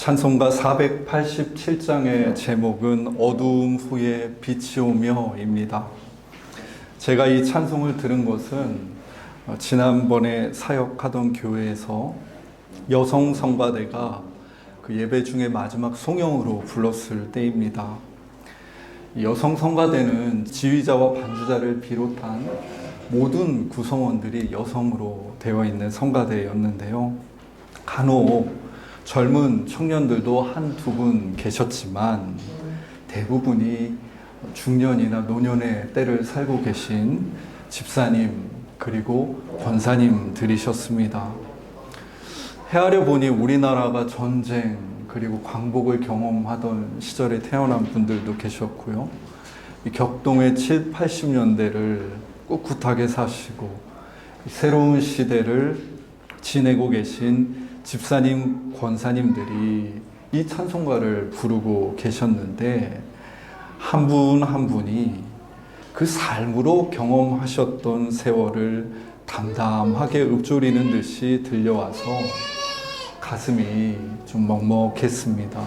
찬송가 487장의 제목은 어두움 후에 빛이 오며입니다. 제가 이 찬송을 들은 것은 지난번에 사역하던 교회에서 여성 성가대가 그 예배 중에 마지막 송영으로 불렀을 때입니다. 여성 성가대는 지휘자와 반주자를 비롯한 모든 구성원들이 여성으로 되어 있는 성가대였는데요. 간혹 젊은 청년들도 한두 분 계셨지만 대부분이 중년이나 노년의 때를 살고 계신 집사님 그리고 권사님들이셨습니다. 헤아려 보니 우리나라가 전쟁 그리고 광복을 경험하던 시절에 태어난 분들도 계셨고요. 격동의 7, 80년대를 꿋꿋하게 사시고 새로운 시대를 지내고 계신 집사님, 권사님들이 이 찬송가를 부르고 계셨는데 한 분 한 분이 그 삶으로 경험하셨던 세월을 담담하게 읊조리는 듯이 들려와서 가슴이 좀 먹먹했습니다.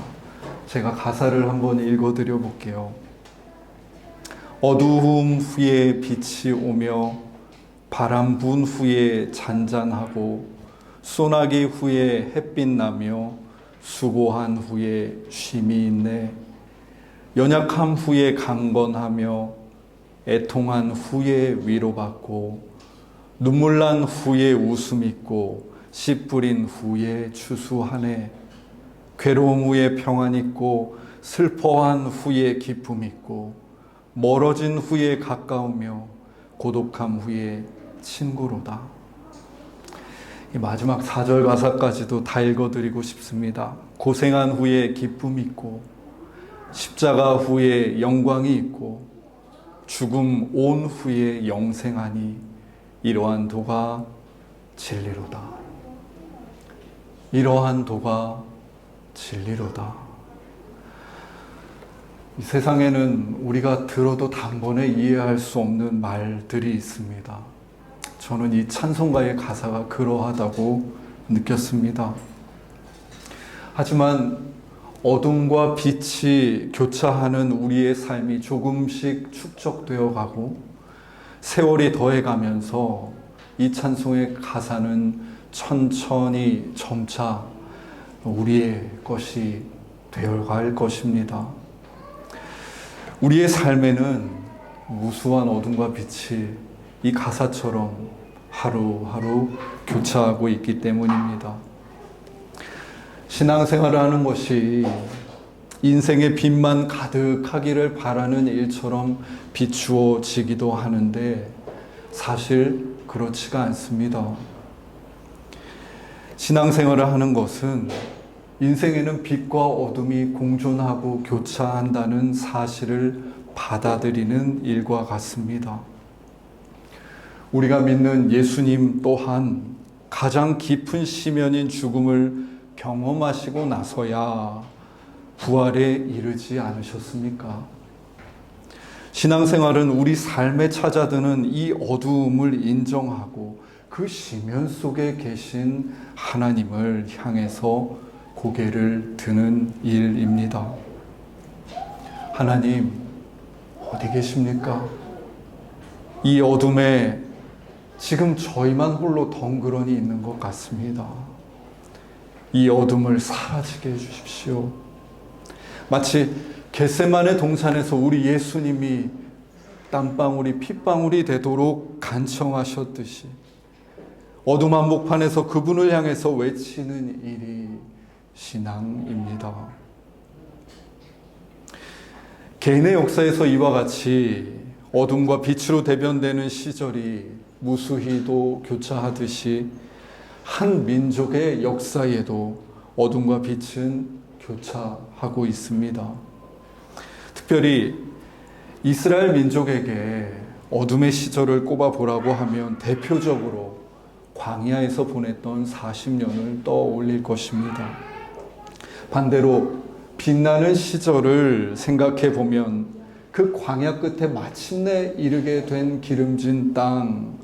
제가 가사를 한번 읽어드려 볼게요. 어두움 후에 빛이 오며 바람 분 후에 잔잔하고 소나기 후에 햇빛 나며 수고한 후에 쉼이 있네. 연약함 후에 강건하며 애통한 후에 위로받고 눈물 난 후에 웃음 있고 씨 뿌린 후에 추수하네. 괴로움 후에 평안 있고 슬퍼한 후에 기쁨 있고 멀어진 후에 가까우며 고독함 후에 친구로다. 이 마지막 4절 가사까지도 다 읽어드리고 싶습니다. 고생한 후에 기쁨이 있고 십자가 후에 영광이 있고 죽음 온 후에 영생하니 이러한 도가 진리로다. 이러한 도가 진리로다. 이 세상에는 우리가 들어도 단번에 이해할 수 없는 말들이 있습니다. 저는 이 찬송가의 가사가 그러하다고 느꼈습니다. 하지만 어둠과 빛이 교차하는 우리의 삶이 조금씩 축적되어 가고 세월이 더해가면서 이 찬송의 가사는 천천히 점차 우리의 것이 되어갈 것입니다. 우리의 삶에는 무수한 어둠과 빛이 이 가사처럼 하루하루 교차하고 있기 때문입니다. 신앙생활을 하는 것이 인생의 빛만 가득하기를 바라는 일처럼 비추어지기도 하는데 사실 그렇지가 않습니다. 신앙생활을 하는 것은 인생에는 빛과 어둠이 공존하고 교차한다는 사실을 받아들이는 일과 같습니다. 우리가 믿는 예수님 또한 가장 깊은 시면인 죽음을 경험하시고 나서야 부활에 이르지 않으셨습니까? 신앙생활은 우리 삶에 찾아드는 이 어두움을 인정하고 그 시면 속에 계신 하나님을 향해서 고개를 드는 일입니다. 하나님, 어디 계십니까? 이 어둠에 지금 저희만 홀로 덩그러니 있는 것 같습니다. 이 어둠을 사라지게 해주십시오. 마치 겟세마네 동산에서 우리 예수님이 땀방울이 핏방울이 되도록 간청하셨듯이 어둠 한복판에서 그분을 향해서 외치는 일이 신앙입니다. 개인의 역사에서 이와 같이 어둠과 빛으로 대변되는 시절이 무수히도 교차하듯이 한 민족의 역사에도 어둠과 빛은 교차하고 있습니다. 특별히 이스라엘 민족에게 어둠의 시절을 꼽아보라고 하면 대표적으로 광야에서 보냈던 40년을 떠올릴 것입니다. 반대로 빛나는 시절을 생각해 보면 그 광야 끝에 마침내 이르게 된 기름진 땅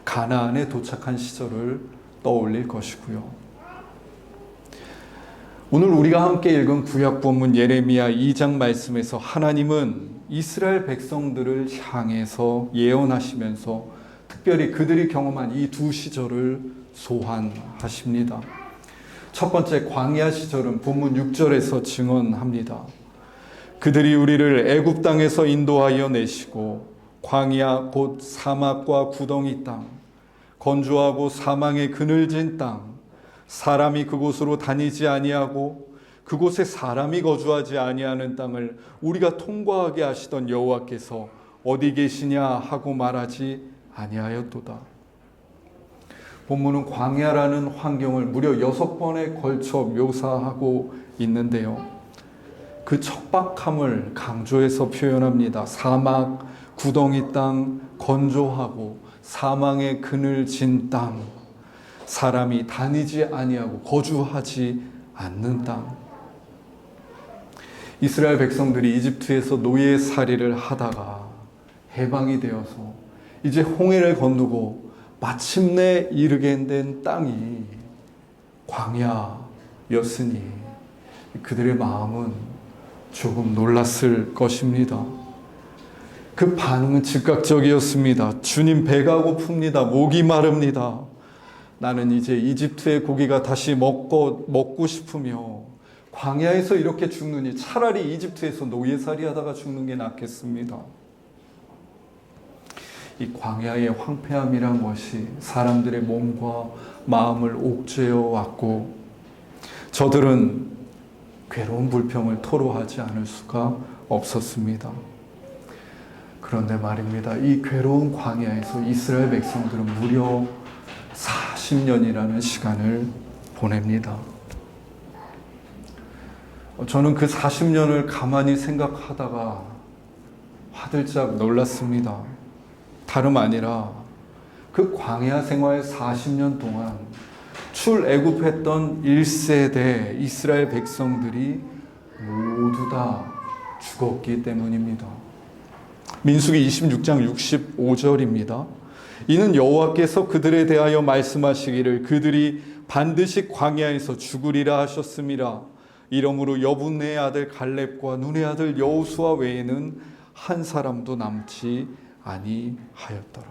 가나안에 도착한 시절을 떠올릴 것이고요. 오늘 우리가 함께 읽은 구약 본문 예레미야 2장 말씀에서 하나님은 이스라엘 백성들을 향해서 예언하시면서 특별히 그들이 경험한 이 두 시절을 소환하십니다. 첫 번째 광야 시절은 본문 6절에서 증언합니다. 그들이 우리를 애굽 땅에서 인도하여 내시고 광야 곧 사막과 구덩이 땅, 건조하고 사망의 그늘진 땅, 사람이 그곳으로 다니지 아니하고 그곳에 사람이 거주하지 아니하는 땅을 우리가 통과하게 하시던 여호와께서 어디 계시냐 하고 말하지 아니하였도다. 본문은 광야라는 환경을 무려 6번에 걸쳐 묘사하고 있는데요. 그 척박함을 강조해서 표현합니다. 사막, 구덩이 땅, 건조하고 사망의 그늘진 땅, 사람이 다니지 아니하고 거주하지 않는 땅. 이스라엘 백성들이 이집트에서 노예살이를 하다가 해방이 되어서 이제 홍해를 건너고 마침내 이르게 된 땅이 광야였으니 그들의 마음은 조금 놀랐을 것입니다. 그 반응은 즉각적이었습니다. 주님, 배가 고픕니다. 목이 마릅니다. 나는 이제 이집트의 고기가 다시 먹고 싶으며 광야에서 이렇게 죽느니 차라리 이집트에서 노예살이 하다가 죽는 게 낫겠습니다. 이 광야의 황폐함이란 것이 사람들의 몸과 마음을 옥죄어 왔고 저들은 괴로운 불평을 토로하지 않을 수가 없었습니다. 그런데 말입니다. 이 괴로운 광야에서 이스라엘 백성들은 무려 40년이라는 시간을 보냅니다. 저는 그 40년을 가만히 생각하다가 화들짝 놀랐습니다. 다름 아니라 그 광야 생활 40년 동안 출애굽했던 1세대 이스라엘 백성들이 모두 다 죽었기 때문입니다. 민수기 26장 65절입니다. 이는 여호와께서 그들에 대하여 말씀하시기를 그들이 반드시 광야에서 죽으리라 하셨음이라. 이러므로 여분의 아들 갈렙과 눈의 아들 여호수아 외에는 한 사람도 남지 아니하였더라.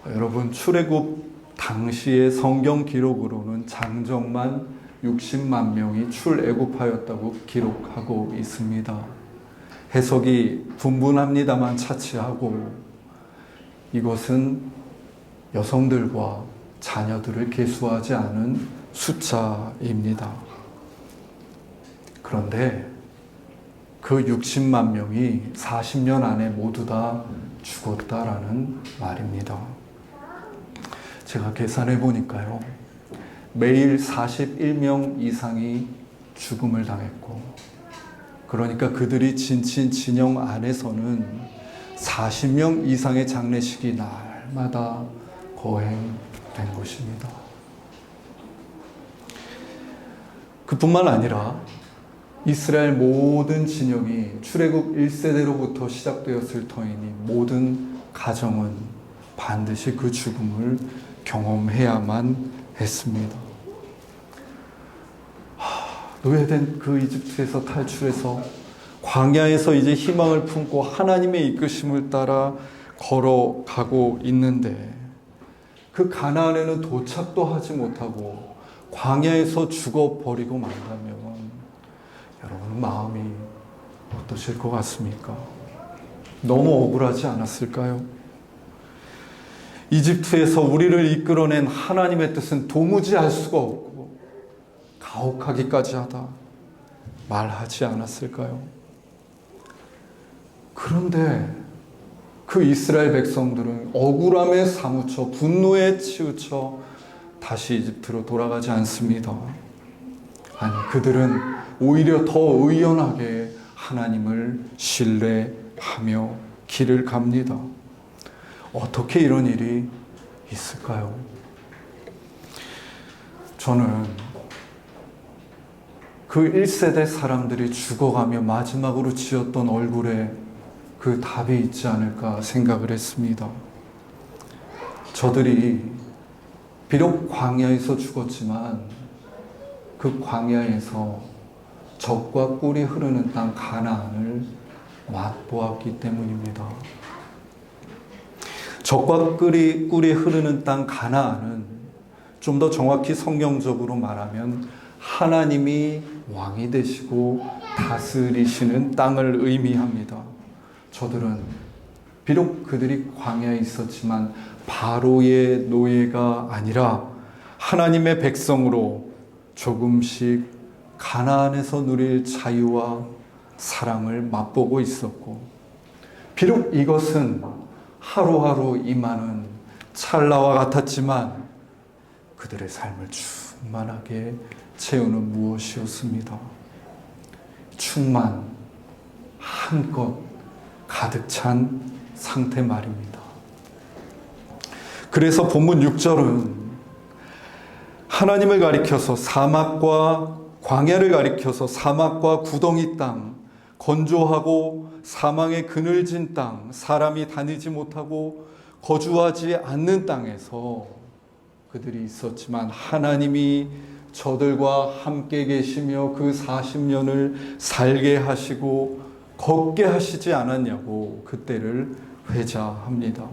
여러분, 출애굽 당시의 성경 기록으로는 장정만 60만 명이 출애굽하였다고 기록하고 있습니다. 해석이 분분합니다만 차치하고 이것은 여성들과 자녀들을 계수하지 않은 숫자입니다. 그런데 그 60만 명이 40년 안에 모두 다 죽었다라는 말입니다. 제가 계산해 보니까요. 매일 41명 이상이 죽음을 당했고, 그러니까 그들이 지친 진영 안에서는 40명 이상의 장례식이 날마다 거행된 것입니다. 그뿐만 아니라 이스라엘 모든 진영이 출애굽 1세대로부터 시작되었을 터이니 모든 가정은 반드시 그 죽음을 경험해야만 했습니다. 노예된 그 이집트에서 탈출해서 광야에서 이제 희망을 품고 하나님의 이끄심을 따라 걸어가고 있는데 그 가나안에는 도착도 하지 못하고 광야에서 죽어버리고 만다면 여러분 마음이 어떠실 것 같습니까? 너무 억울하지 않았을까요? 이집트에서 우리를 이끌어낸 하나님의 뜻은 도무지 알 수가 없고 가혹하기까지 하다 말하지 않았을까요? 그런데 그 이스라엘 백성들은 억울함에 사무쳐 분노에 치우쳐 다시 이집트로 돌아가지 않습니다. 아니, 그들은 오히려 더 의연하게 하나님을 신뢰하며 길을 갑니다. 어떻게 이런 일이 있을까요? 저는 그 1세대 사람들이 죽어가며 마지막으로 지었던 얼굴에 그 답이 있지 않을까 생각을 했습니다. 저들이 비록 광야에서 죽었지만 그 광야에서 젖과 꿀이 흐르는 땅 가나안을 맛보았기 때문입니다. 젖과 꿀이 흐르는 땅 가나안은 좀 더 정확히 성경적으로 말하면 하나님이 왕이 되시고 다스리시는 땅을 의미합니다. 저들은 비록 그들이 광야에 있었지만 바로의 노예가 아니라 하나님의 백성으로 조금씩 가나안에서 누릴 자유와 사랑을 맛보고 있었고, 비록 이것은 하루하루 임하는 찰나와 같았지만 그들의 삶을 충만하게 채우는 무엇이었습니다. 충만, 한껏 가득 찬 상태 말입니다. 그래서 본문 6절은 하나님을 가리켜서 사막과 광야를 가리켜서 사막과 구덩이 땅, 건조하고 사망의 그늘진 땅, 사람이 다니지 못하고 거주하지 않는 땅에서 그들이 있었지만 하나님이 저들과 함께 계시며 그 40년을 살게 하시고 걷게 하시지 않았냐고 그때를 회자합니다.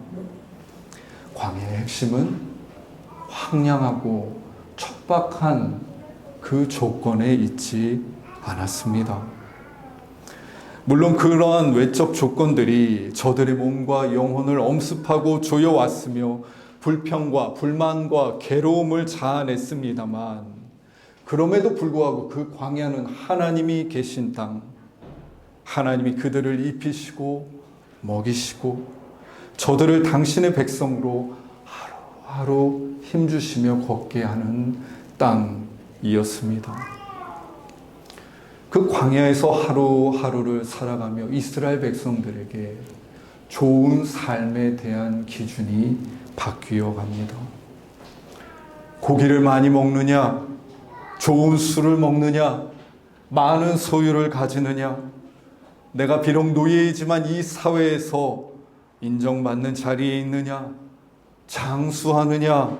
광야의 핵심은 황량하고 척박한 그 조건에 있지 않았습니다. 물론 그러한 외적 조건들이 저들의 몸과 영혼을 엄습하고 조여왔으며 불평과 불만과 괴로움을 자아냈습니다만, 그럼에도 불구하고 그 광야는 하나님이 계신 땅, 하나님이 그들을 입히시고 먹이시고 저들을 당신의 백성으로 하루하루 힘주시며 걷게 하는 땅이었습니다. 그 광야에서 하루하루를 살아가며 이스라엘 백성들에게 좋은 삶에 대한 기준이 바뀌어 갑니다. 고기를 많이 먹느냐, 좋은 술을 먹느냐, 많은 소유를 가지느냐, 내가 비록 노예이지만 이 사회에서 인정받는 자리에 있느냐, 장수하느냐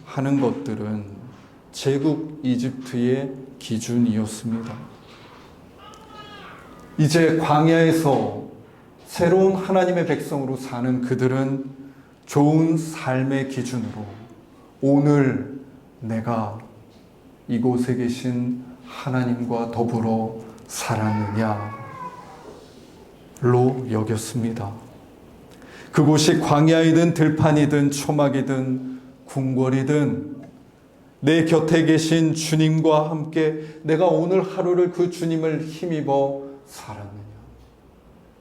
하는 것들은 제국 이집트의 기준이었습니다. 이제 광야에서 새로운 하나님의 백성으로 사는 그들은 좋은 삶의 기준으로 오늘 내가 이곳에 계신 하나님과 더불어 살았느냐로 여겼습니다. 그곳이 광야이든 들판이든 초막이든 궁궐이든 내 곁에 계신 주님과 함께 내가 오늘 하루를 그 주님을 힘입어 살았느냐,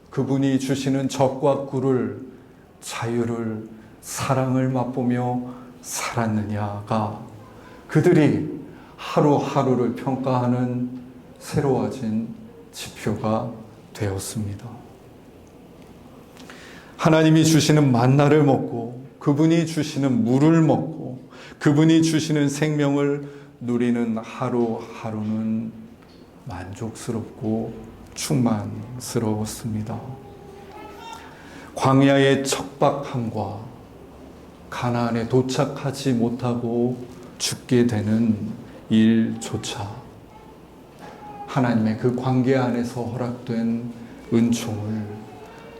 그분이 주시는 젖과 꿀을, 자유를, 사랑을 맛보며 살았느냐가 그들이 하루하루를 평가하는 새로워진 지표가 되었습니다. 하나님이 주시는 만나를 먹고 그분이 주시는 물을 먹고 그분이 주시는 생명을 누리는 하루하루는 만족스럽고 충만스러웠습니다. 광야의 척박함과 가나안에 도착하지 못하고 죽게 되는 일조차 하나님의 그 관계 안에서 허락된 은총을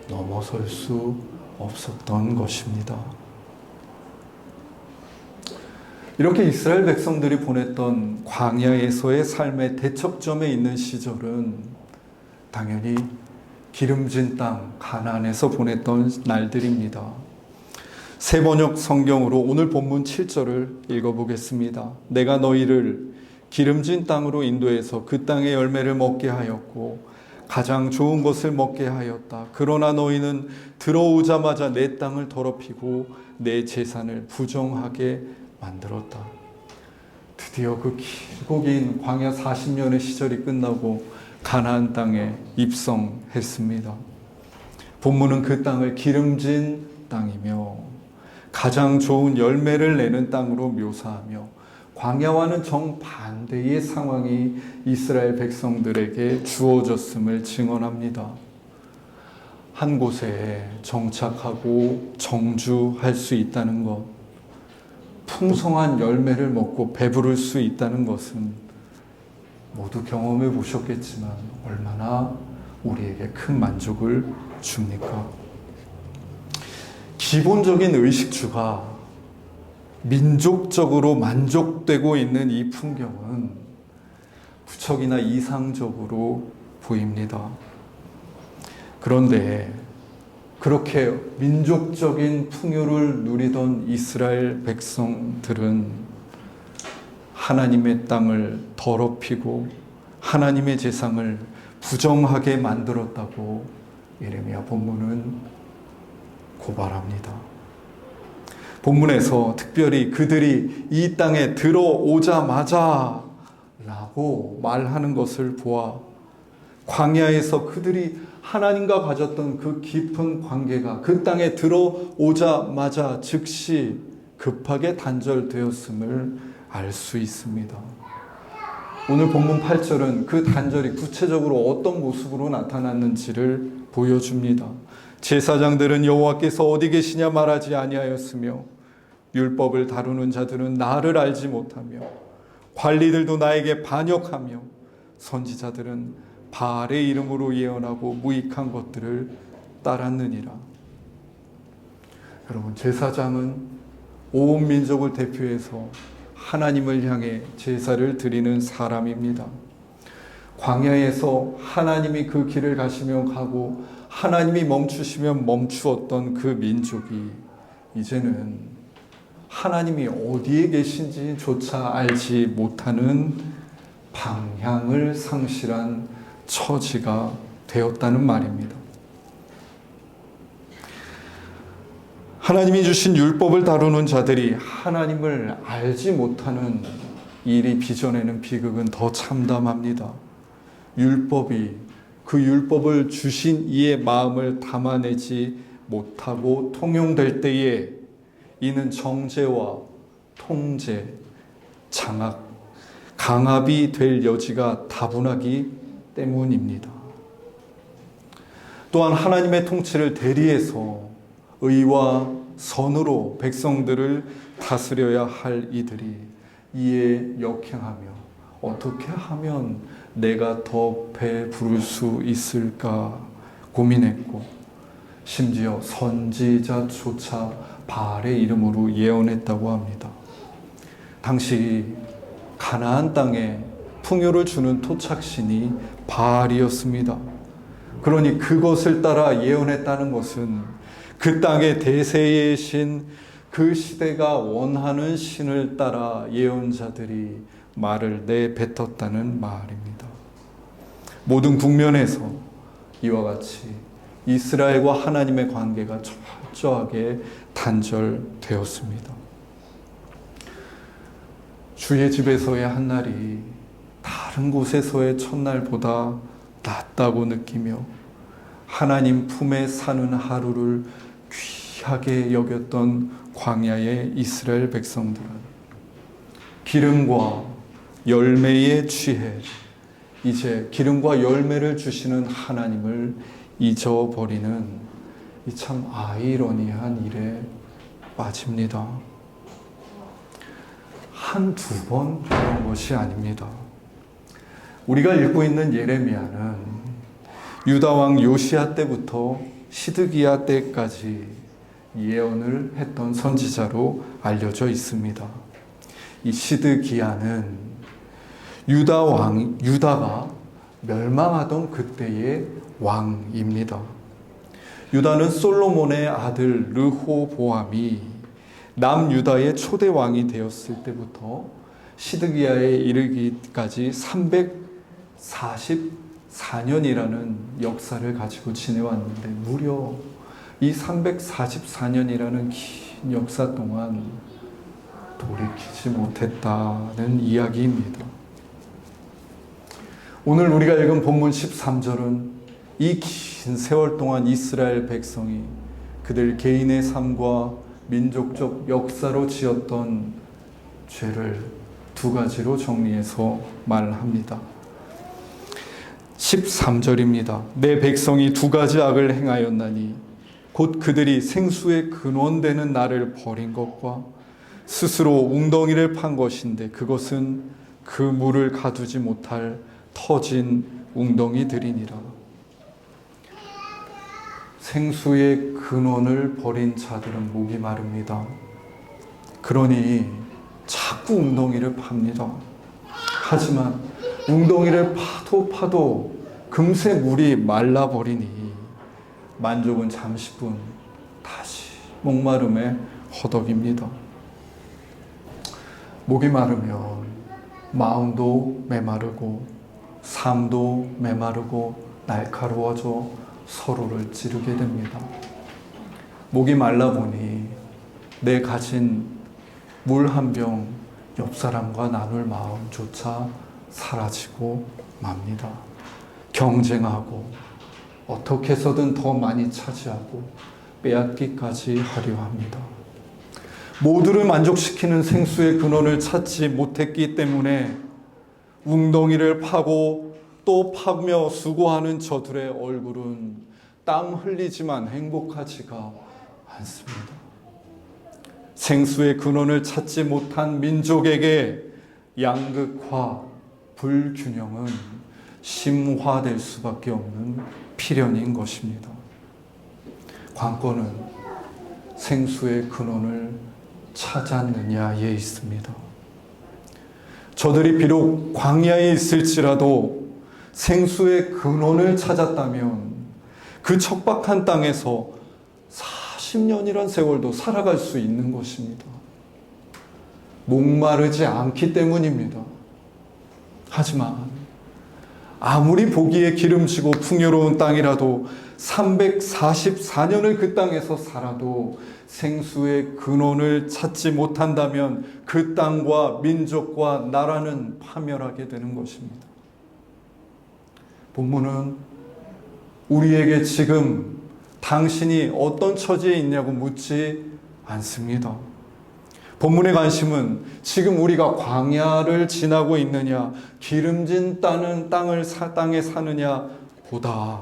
넘어설 수 없었던 것입니다. 이렇게 이스라엘 백성들이 보냈던 광야에서의 삶의 대척점에 있는 시절은 당연히 기름진 땅 가나안에서 보냈던 날들입니다. 세번역 성경으로 오늘 본문 7절을 읽어보겠습니다. 내가 너희를 기름진 땅으로 인도해서 그 땅의 열매를 먹게 하였고 가장 좋은 것을 먹게 하였다. 그러나 너희는 들어오자마자 내 땅을 더럽히고 내 제산을 부정하게 만들었다. 드디어 그 길고 긴 광야 40년의 시절이 끝나고 가나안 땅에 입성했습니다. 본문은 그 땅을 기름진 땅이며 가장 좋은 열매를 내는 땅으로 묘사하며 광야와는 정반대의 상황이 이스라엘 백성들에게 주어졌음을 증언합니다. 한 곳에 정착하고 정주할 수 있다는 것, 풍성한 열매를 먹고 배부를 수 있다는 것은 모두 경험해 보셨겠지만 얼마나 우리에게 큰 만족을 줍니까? 기본적인 의식주가 민족적으로 만족되고 있는 이 풍경은 무척이나 이상적으로 보입니다. 그런데 그렇게 민족적인 풍요를 누리던 이스라엘 백성들은 하나님의 땅을 더럽히고 하나님의 제상을 부정하게 만들었다고 예레미야 본문은 고발합니다. 본문에서 특별히 그들이 이 땅에 들어오자마자 라고 말하는 것을 보아 광야에서 그들이 하나님과 가졌던 그 깊은 관계가 그 땅에 들어오자마자 즉시 급하게 단절되었음을 알 수 있습니다. 오늘 본문 8절은 그 단절이 구체적으로 어떤 모습으로 나타났는지를 보여줍니다. 제사장들은 여호와께서 어디 계시냐 말하지 아니하였으며 율법을 다루는 자들은 나를 알지 못하며 관리들도 나에게 반역하며 선지자들은 바알의 이름으로 예언하고 무익한 것들을 따랐느니라. 여러분, 제사장은 온 민족을 대표해서 하나님을 향해 제사를 드리는 사람입니다. 광야에서 하나님이 그 길을 가시며 가고 하나님이 멈추시면 멈추었던 그 민족이 이제는 하나님이 어디에 계신지조차 알지 못하는 방향을 상실한 처지가 되었다는 말입니다. 하나님이 주신 율법을 다루는 자들이 하나님을 알지 못하는 일이 빚어내는 비극은 더 참담합니다. 그 율법을 주신 이의 마음을 담아내지 못하고 통용될 때에 이는 정죄와 통제, 장악, 강압이 될 여지가 다분하기 때문입니다. 또한 하나님의 통치를 대리해서 의와 선으로 백성들을 다스려야 할 이들이 이에 역행하며 어떻게 하면 내가 더 배부를 수 있을까 고민했고 심지어 선지자조차 바알의 이름으로 예언했다고 합니다. 당시 가나안 땅에 풍요를 주는 토착신이 바알이었습니다. 그러니 그것을 따라 예언했다는 것은 그 땅의 대세의 신, 그 시대가 원하는 신을 따라 예언자들이 말을 내뱉었다는 말입니다. 모든 국면에서 이와 같이 이스라엘과 하나님의 관계가 철저하게 단절되었습니다. 주의 집에서의 한날이 다른 곳에서의 첫날보다 낫다고 느끼며 하나님 품에 사는 하루를 귀하게 여겼던 광야의 이스라엘 백성들은 기름과 열매에 취해 이제 기름과 열매를 주시는 하나님을 잊어버리는 이 참 아이러니한 일에 빠집니다. 한두 번 그런 것이 아닙니다. 우리가 읽고 있는 예레미야는 유다 왕 요시야 때부터 시드기야 때까지 예언을 했던 선지자로 알려져 있습니다. 이 시드기야는 유다가 멸망하던 그때의 왕입니다. 유다는 솔로몬의 아들 르호보암이 남유다의 초대 왕이 되었을 때부터 시드기야에 이르기까지 344년이라는 역사를 가지고 지내왔는데 무려 이 344년이라는 긴 역사 동안 돌이키지 못했다는 이야기입니다. 오늘 우리가 읽은 본문 13절은 이 긴 세월 동안 이스라엘 백성이 그들 개인의 삶과 민족적 역사로 지었던 죄를 두 가지로 정리해서 말합니다. 13절입니다. 내 백성이 두 가지 악을 행하였나니 곧 그들이 생수의 근원되는 나를 버린 것과 스스로 웅덩이를 판 것인데 그것은 그 물을 가두지 못할 터진 웅덩이들이니라. 생수의 근원을 버린 자들은 목이 마릅니다. 그러니 자꾸 웅덩이를 팝니다. 하지만 웅덩이를 파도 금세 물이 말라버리니 만족은 잠시뿐 다시 목마름에 허덕입니다. 목이 마르면 마음도 메마르고 삶도 메마르고 날카로워져 서로를 찌르게 됩니다. 목이 말라보니 내 가진 물 한 병 옆 사람과 나눌 마음조차 사라지고 맙니다. 경쟁하고 어떻게 해서든 더 많이 차지하고 빼앗기까지 하려 합니다. 모두를 만족시키는 생수의 근원을 찾지 못했기 때문에 웅덩이를 파고 또 파며 수고하는 저들의 얼굴은 땀 흘리지만 행복하지가 않습니다. 생수의 근원을 찾지 못한 민족에게 양극화, 불균형은 심화될 수밖에 없는 필연인 것입니다. 관건은 생수의 근원을 찾았느냐에 있습니다. 저들이 비록 광야에 있을지라도 생수의 근원을 찾았다면 그 척박한 땅에서 40년이란 세월도 살아갈 수 있는 것입니다. 목마르지 않기 때문입니다. 하지만 아무리 보기에 기름지고 풍요로운 땅이라도 344년을 그 땅에서 살아도 생수의 근원을 찾지 못한다면 그 땅과 민족과 나라는 파멸하게 되는 것입니다. 본문은 우리에게 지금 당신이 어떤 처지에 있냐고 묻지 않습니다. 본문의 관심은 지금 우리가 광야를 지나고 있느냐, 기름진 땅에 사느냐 보다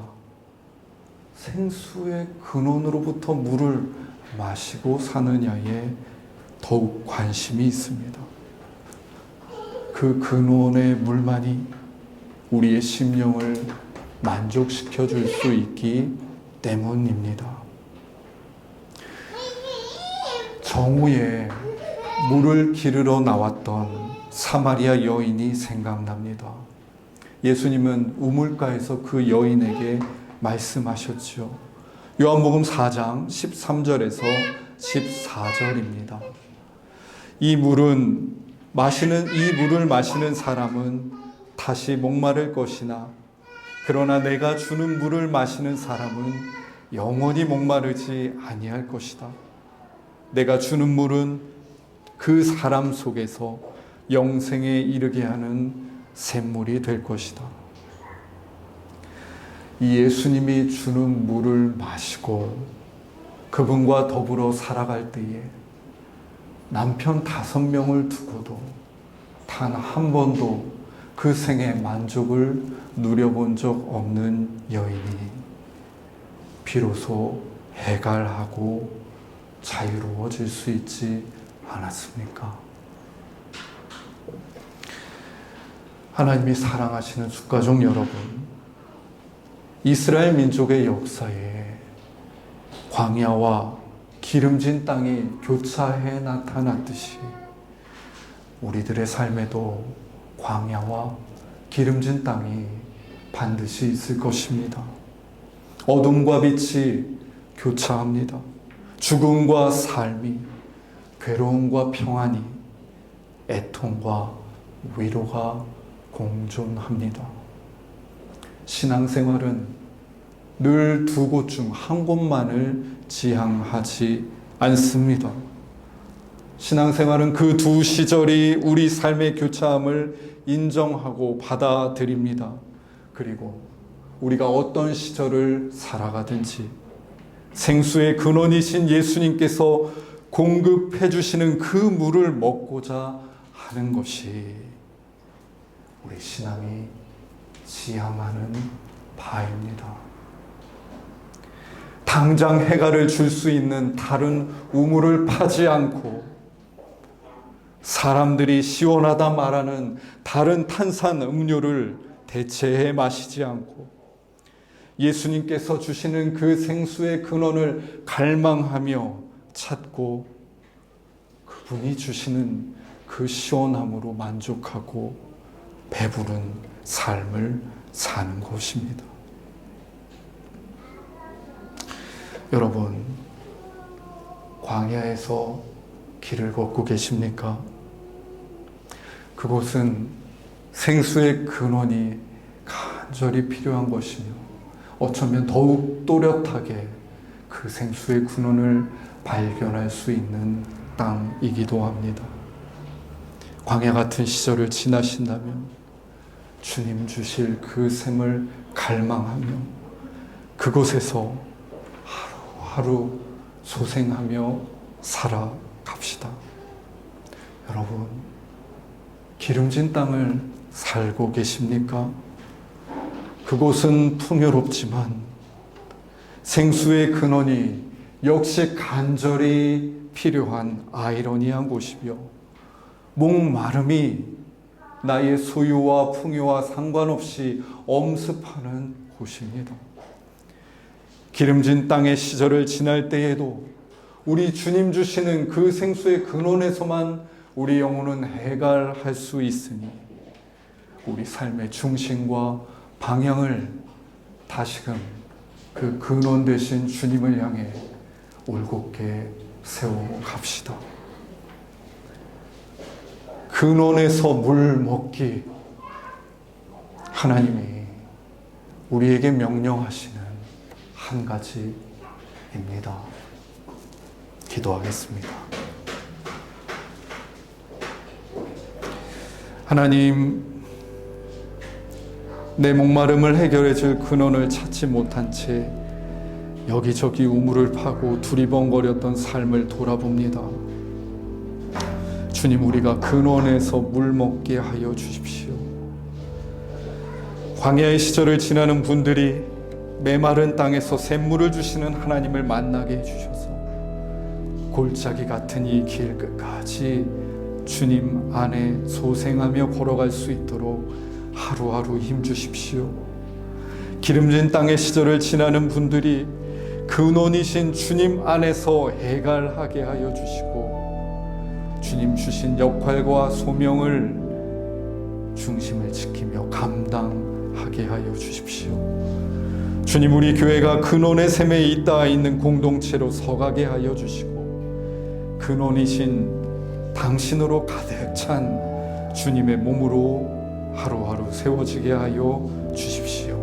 생수의 근원으로부터 물을 마시고 사느냐에 더욱 관심이 있습니다. 그 근원의 물만이 우리의 심령을 만족시켜 줄 수 있기 때문입니다. 정오에 물을 기르러 나왔던 사마리아 여인이 생각납니다. 예수님은 우물가에서 그 여인에게 말씀하셨죠. 요한복음 4장 13절에서 14절입니다. 이 물을 마시는 사람은 다시 목마를 것이나 그러나 내가 주는 물을 마시는 사람은 영원히 목마르지 아니할 것이다. 내가 주는 물은 그 사람 속에서 영생에 이르게 하는 샘물이 될 것이다. 이 예수님이 주는 물을 마시고 그분과 더불어 살아갈 때에 남편 5명을 두고도 단 한 번도 그 생의 만족을 누려본 적 없는 여인이 비로소 해갈하고 자유로워질 수 있지 않았습니까? 하나님이 사랑하시는 주가족 여러분, 이스라엘 민족의 역사에 광야와 기름진 땅이 교차해 나타났듯이 우리들의 삶에도 광야와 기름진 땅이 반드시 있을 것입니다. 어둠과 빛이 교차합니다. 죽음과 삶이, 괴로움과 평안이, 애통과 위로가 공존합니다. 신앙생활은 늘 두 곳 중 한 곳만을 지향하지 않습니다. 신앙생활은 그 두 시절이 우리 삶의 교차함을 인정하고 받아들입니다. 그리고 우리가 어떤 시절을 살아가든지 생수의 근원이신 예수님께서 공급해 주시는 그 물을 먹고자 하는 것이 우리 신앙이 지향하는 바입니다. 당장 해갈을 줄 수 있는 다른 우물을 파지 않고 사람들이 시원하다 말하는 다른 탄산 음료를 대체해 마시지 않고 예수님께서 주시는 그 생수의 근원을 갈망하며 찾고 그분이 주시는 그 시원함으로 만족하고 배부른 삶을 사는 것입니다. 여러분, 광야에서 길을 걷고 계십니까? 그곳은 생수의 근원이 간절히 필요한 것이며 어쩌면 더욱 또렷하게 그 생수의 근원을 발견할 수 있는 땅이기도 합니다. 광야 같은 시절을 지나신다면 주님 주실 그 샘을 갈망하며 그곳에서 하루하루 소생하며 살아갑시다. 여러분, 기름진 땅을 살고 계십니까? 그곳은 풍요롭지만 생수의 근원이 역시 간절히 필요한 아이러니한 곳이며 목마름이 나의 소유와 풍요와 상관없이 엄습하는 곳입니다. 기름진 땅의 시절을 지날 때에도 우리 주님 주시는 그 생수의 근원에서만 우리 영혼은 해갈할 수 있으니 우리 삶의 중심과 방향을 다시금 그 근원 되신 주님을 향해 올곧게 세워갑시다. 근원에서 물 먹기, 하나님이 우리에게 명령하시는 한 가지입니다. 기도하겠습니다. 하나님, 내 목마름을 해결해 줄 근원을 찾지 못한 채 여기저기 우물을 파고 두리번거렸던 삶을 돌아봅니다. 주님, 우리가 근원에서 물 먹게 하여 주십시오. 광야의 시절을 지나는 분들이 메마른 땅에서 샘물을 주시는 하나님을 만나게 해주셔서 골짜기 같은 이 길 끝까지 주님 안에 소생하며 걸어갈 수 있도록 하루하루 힘주십시오. 기름진 땅의 시절을 지나는 분들이 근원이신 주님 안에서 해갈하게 하여 주시고 주님 주신 역할과 소명을 중심을 지키며 감당하게 하여 주십시오. 주님, 우리 교회가 근원의 샘에 있는 공동체로 서가게 하여 주시고 근원이신 당신으로 가득 찬 주님의 몸으로 하루하루 세워지게 하여 주십시오.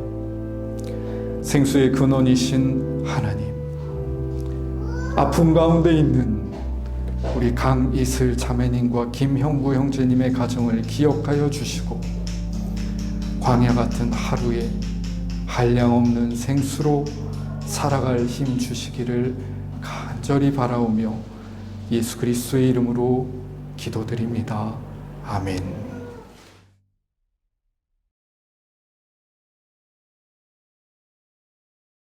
생수의 근원이신 하나님, 아픔 가운데 있는 우리 강이슬 자매님과 김형구 형제님의 가정을 기억하여 주시고 광야 같은 하루에 한량없는 생수로 살아갈 힘 주시기를 간절히 바라오며 예수 그리스도의 이름으로 기도드립니다. 아멘.